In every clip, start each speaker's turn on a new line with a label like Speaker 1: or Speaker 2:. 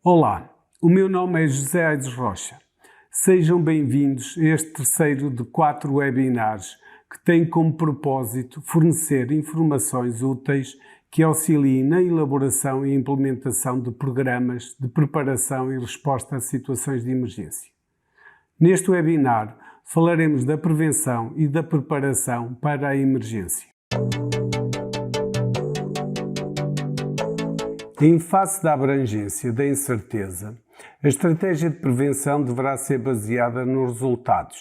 Speaker 1: Olá, o meu nome é José Aides Rocha. Sejam bem-vindos a este terceiro de 4 webinars que tem como propósito fornecer informações úteis que auxiliem na elaboração e implementação de programas de preparação e resposta a situações de emergência. Neste webinar, falaremos da prevenção e da preparação para a emergência. Em face da abrangência da incerteza, a estratégia de prevenção deverá ser baseada nos resultados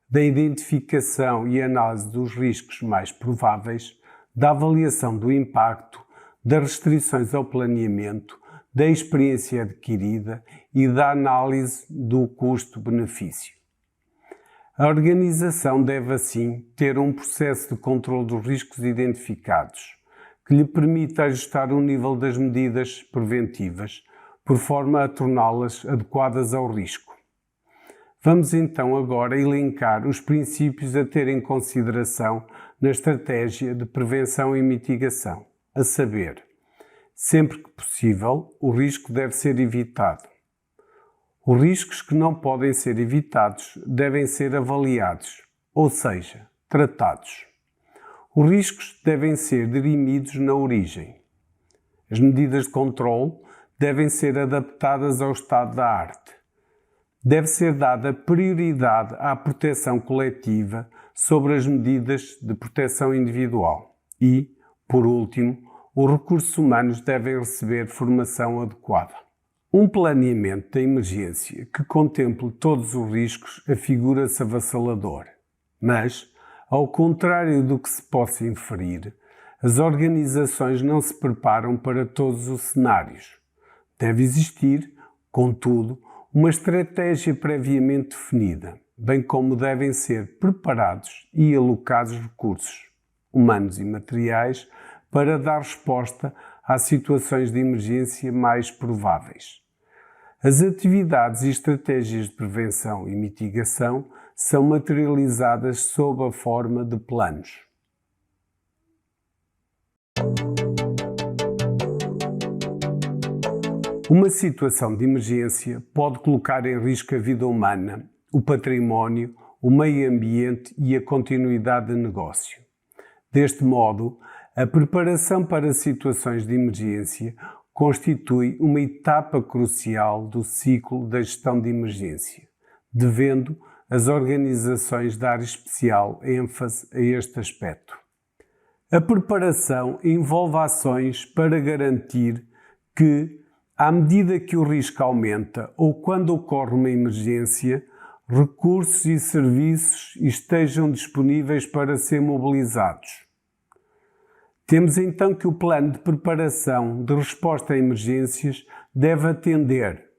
Speaker 1: da identificação e análise dos riscos mais prováveis, da avaliação do impacto, das restrições ao planeamento, da experiência adquirida e da análise do custo-benefício. A organização deve, assim, ter um processo de controle dos riscos identificados, que lhe permita ajustar o nível das medidas preventivas, por forma a torná-las adequadas ao risco. Vamos então agora elencar os princípios a ter em consideração na estratégia de prevenção e mitigação, a saber, sempre que possível, o risco deve ser evitado. Os riscos que não podem ser evitados devem ser avaliados, ou seja, tratados. Os riscos devem ser dirimidos na origem. As medidas de controle devem ser adaptadas ao estado da arte. Deve ser dada prioridade à proteção coletiva sobre as medidas de proteção individual. E, por último, os recursos humanos devem receber formação adequada. Um planeamento da emergência que contemple todos os riscos afigura-se avassalador, mas, ao contrário do que se possa inferir, as organizações não se preparam para todos os cenários. Deve existir, contudo, uma estratégia previamente definida, bem como devem ser preparados e alocados recursos, humanos e materiais, para dar resposta às situações de emergência mais prováveis. As atividades e estratégias de prevenção e mitigação são materializadas sob a forma de planos. Uma situação de emergência pode colocar em risco a vida humana, o património, o meio ambiente e a continuidade de negócio. Deste modo, a preparação para situações de emergência constitui uma etapa crucial do ciclo da gestão de emergência, devendo as organizações dar especial ênfase a este aspecto. A preparação envolve ações para garantir que, à medida que o risco aumenta ou quando ocorre uma emergência, recursos e serviços estejam disponíveis para ser mobilizados. Temos então que o plano de preparação de resposta a emergências deve atender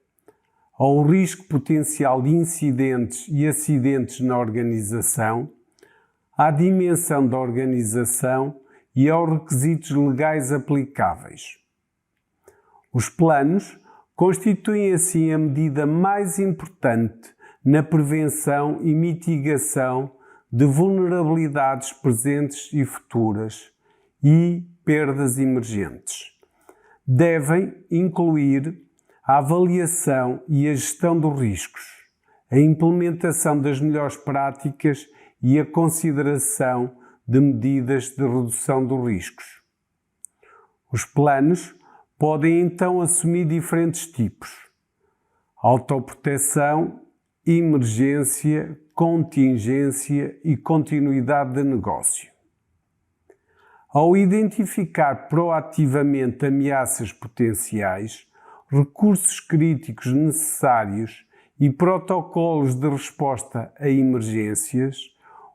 Speaker 1: ao risco potencial de incidentes e acidentes na organização, à dimensão da organização e aos requisitos legais aplicáveis. Os planos constituem assim a medida mais importante na prevenção e mitigação de vulnerabilidades presentes e futuras e perdas emergentes. Devem incluir a avaliação e a gestão dos riscos, a implementação das melhores práticas e a consideração de medidas de redução dos riscos. Os planos podem então assumir diferentes tipos: autoproteção, emergência, contingência e continuidade de negócio. Ao identificar proativamente ameaças potenciais, recursos críticos necessários e protocolos de resposta a emergências,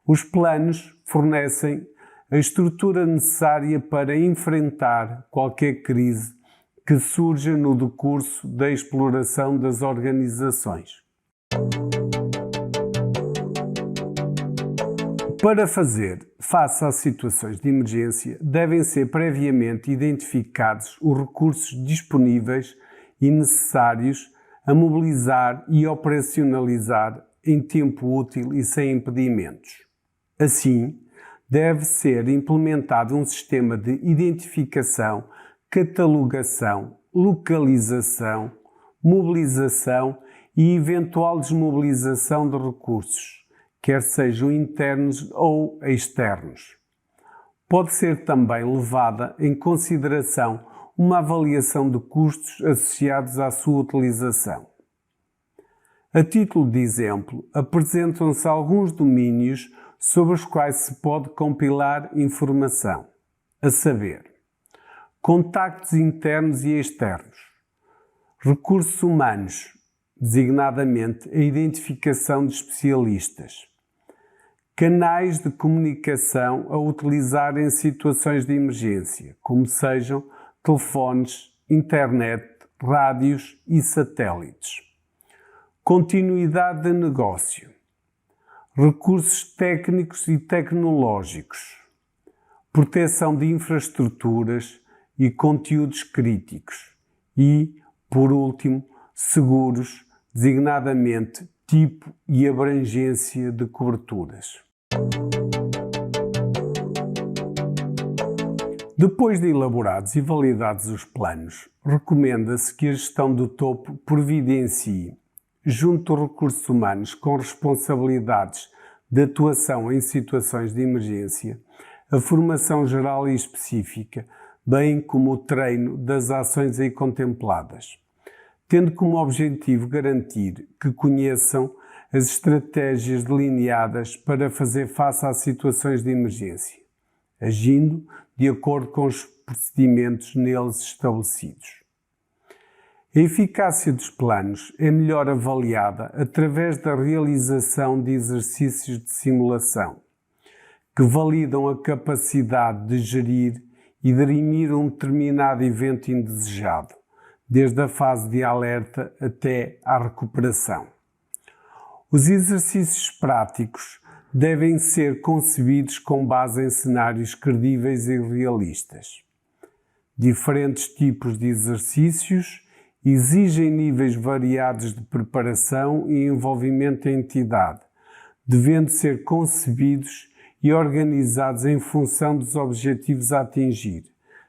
Speaker 1: os planos fornecem a estrutura necessária para enfrentar qualquer crise que surja no decurso da exploração das organizações. Para fazer face às situações de emergência, devem ser previamente identificados os recursos disponíveis e necessários a mobilizar e operacionalizar em tempo útil e sem impedimentos. Assim, deve ser implementado um sistema de identificação, catalogação, localização, mobilização e eventual desmobilização de recursos, quer sejam internos ou externos. Pode ser também levada em consideração uma avaliação de custos associados à sua utilização. A título de exemplo, apresentam-se alguns domínios sobre os quais se pode compilar informação, a saber, contactos internos e externos, recursos humanos, designadamente a identificação de especialistas, canais de comunicação a utilizar em situações de emergência, como sejam telefones, internet, rádios e satélites, continuidade de negócio, recursos técnicos e tecnológicos, proteção de infraestruturas e conteúdos críticos e, por último, seguros, designadamente tipo e abrangência de coberturas. Depois de elaborados e validados os planos, recomenda-se que a gestão do topo providencie, junto aos recursos humanos com responsabilidades de atuação em situações de emergência, a formação geral e específica, bem como o treino das ações aí contempladas, tendo como objetivo garantir que conheçam as estratégias delineadas para fazer face às situações de emergência, agindo de acordo com os procedimentos neles estabelecidos. A eficácia dos planos é melhor avaliada através da realização de exercícios de simulação, que validam a capacidade de gerir e dirimir um determinado evento indesejado, desde a fase de alerta até à recuperação. Os exercícios práticos devem ser concebidos com base em cenários credíveis e realistas. Diferentes tipos de exercícios exigem níveis variados de preparação e envolvimento da entidade, devendo ser concebidos e organizados em função dos objetivos a atingir,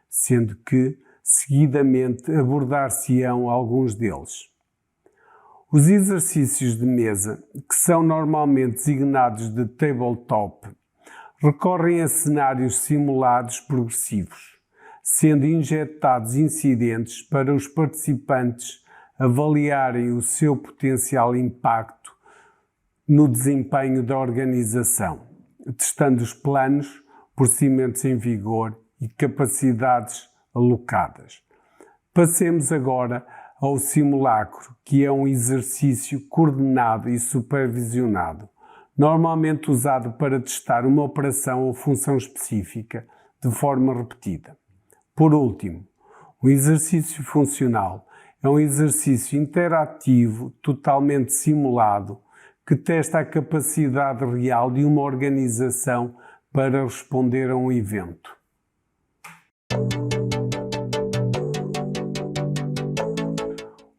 Speaker 1: sendo que, seguidamente, abordar-se-ão alguns deles. Os exercícios de mesa, que são normalmente designados de tabletop, recorrem a cenários simulados progressivos, sendo injetados incidentes para os participantes avaliarem o seu potencial impacto no desempenho da organização, testando os planos, procedimentos em vigor e capacidades alocadas. Passemos agora ao simulacro, que é um exercício coordenado e supervisionado, normalmente usado para testar uma operação ou função específica de forma repetida. Por último, o exercício funcional é um exercício interativo totalmente simulado que testa a capacidade real de uma organização para responder a um evento.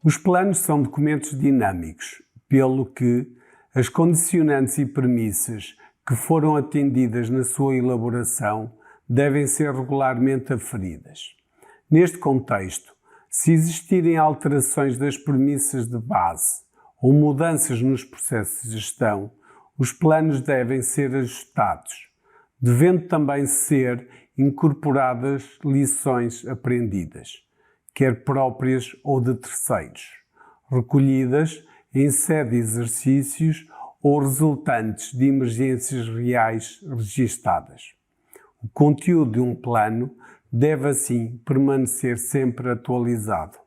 Speaker 1: Os planos são documentos dinâmicos, pelo que as condicionantes e premissas que foram atendidas na sua elaboração devem ser regularmente aferidas. Neste contexto, se existirem alterações das premissas de base ou mudanças nos processos de gestão, os planos devem ser ajustados, devendo também ser incorporadas lições aprendidas, quer próprias ou de terceiros, recolhidas em sede de exercícios ou resultantes de emergências reais registadas. O conteúdo de um plano deve, assim, permanecer sempre atualizado.